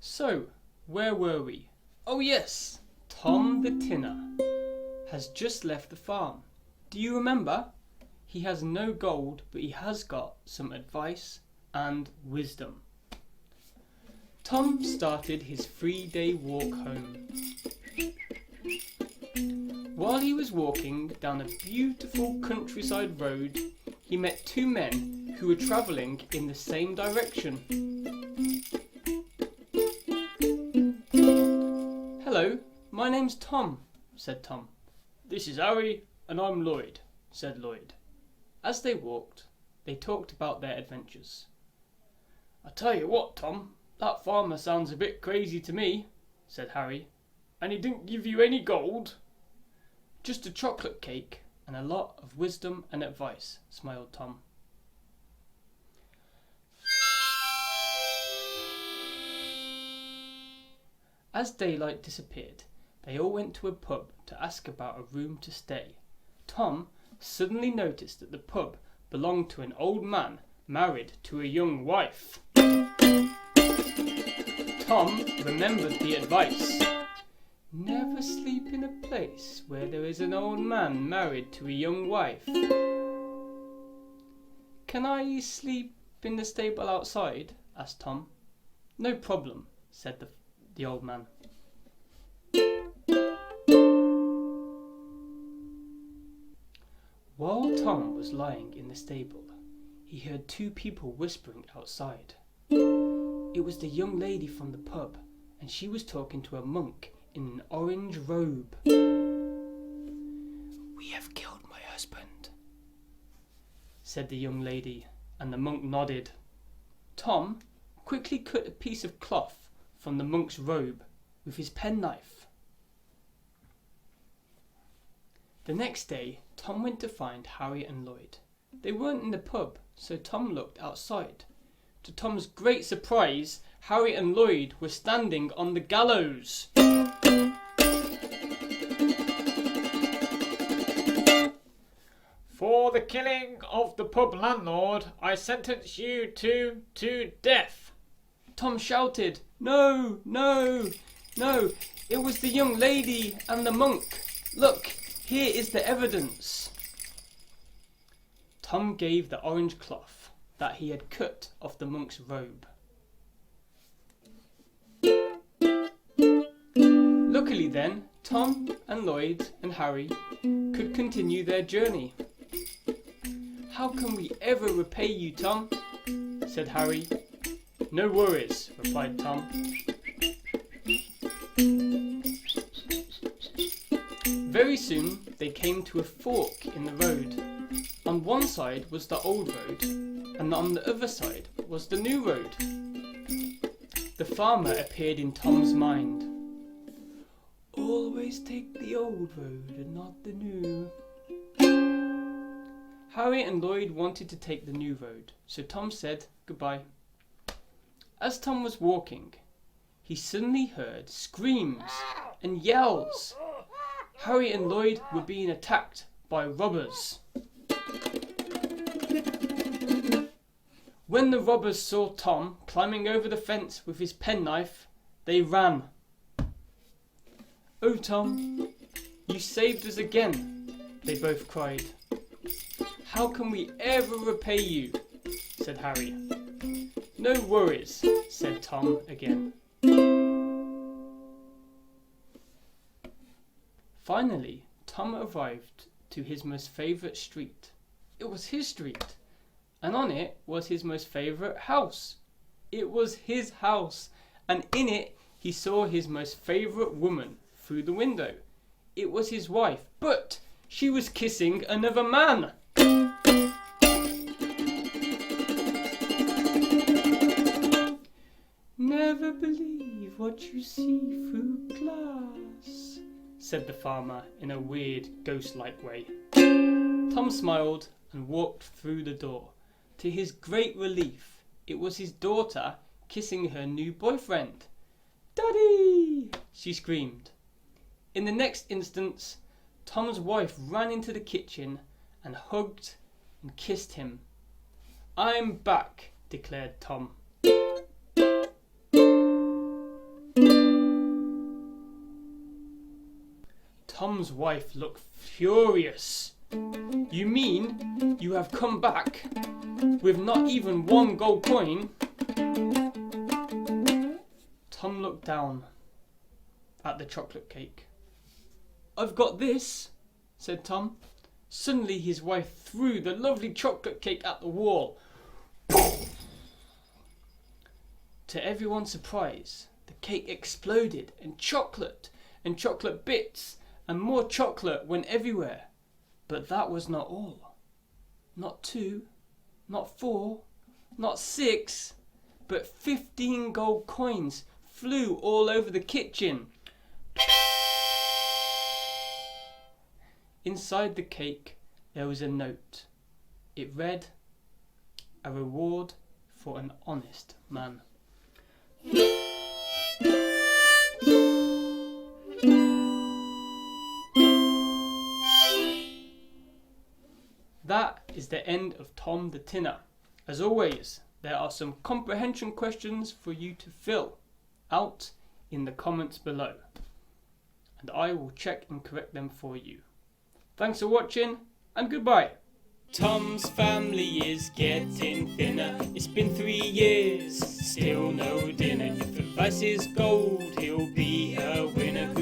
So, where were we? Oh yes, Tom the Tinner has just left the farm. Do you remember? He has no gold, but he has got some advice and wisdom. Tom started his 3-day walk home. While he was walking down a beautiful countryside road, he met two men who were travelling in the same direction. Hello, my name's Tom, said Tom. This is Harry and I'm Lloyd, said Lloyd. As they walked, they talked about their adventures. I tell you what, Tom, that farmer sounds a bit crazy to me, said Harry. And he didn't give you any gold? Just a chocolate cake and a lot of wisdom and advice, smiled Tom. As daylight disappeared, they all went to a pub to ask about a room to stay. Tom suddenly noticed that the pub belonged to an old man married to a young wife. Tom remembered the advice. Never sleep in a place where there is an old man married to a young wife. Can I sleep in the stable outside? Asked Tom. No problem, said the old man. While Tom was lying in the stable, he heard two people whispering outside. It was the young lady from the pub, and she was talking to a monk in an orange robe. We have killed my husband, said the young lady, and the monk nodded. Tom quickly cut a piece of cloth from the monk's robe with his penknife. The next day, Tom went to find Harry and Lloyd. They weren't in the pub, so Tom looked outside. To Tom's great surprise, Harry and Lloyd were standing on the gallows. For the killing of the pub landlord, I sentence you to death. Tom shouted, No, no, no, it was the young lady and the monk. Look, here is the evidence. Tom gave the orange cloth that he had cut off the monk's robe. Luckily then, Tom and Lloyd and Harry could continue their journey. How can we ever repay you, Tom? Said Harry. No worries, replied Tom. Very soon they came to a fork in the road. On one side was the old road, and on the other side was the new road. The farmer appeared in Tom's mind. Always take the old road and not the new. Harry and Lloyd wanted to take the new road, so Tom said goodbye. As Tom was walking, he suddenly heard screams and yells. Harry and Lloyd were being attacked by robbers. When the robbers saw Tom climbing over the fence with his penknife, they ran. Oh, Tom, you saved us again, they both cried. How can we ever repay you? Said Harry. No worries, said Tom again. Finally, Tom arrived to his most favourite street. It was his street, and on it was his most favourite house. It was his house, and in it he saw his most favourite woman through the window. It was his wife, but she was kissing another man. Never believe what you see through glass, said the farmer in a weird, ghost-like way. Tom smiled and walked through the door. To his great relief, it was his daughter kissing her new boyfriend. Daddy! She screamed. In the next instant, Tom's wife ran into the kitchen and hugged and kissed him. I'm back, declared Tom. Tom's wife looked furious. You mean you have come back with not even one gold coin? Tom looked down at the chocolate cake. I've got this, said Tom. Suddenly his wife threw the lovely chocolate cake at the wall. To everyone's surprise, the cake exploded and chocolate bits and more chocolate went everywhere. But that was not all. Not 2, not 4, not 6, but 15 gold coins flew all over the kitchen. Inside the cake there was a note. It read, "A reward for an honest man." That is the end of Tom the Tinner. As always, there are some comprehension questions for you to fill out in the comments below, and I will check and correct them for you. Thanks for watching, and goodbye. Tom's family is getting thinner. It's been 3 years, still no dinner. If advice is gold, he'll be a winner.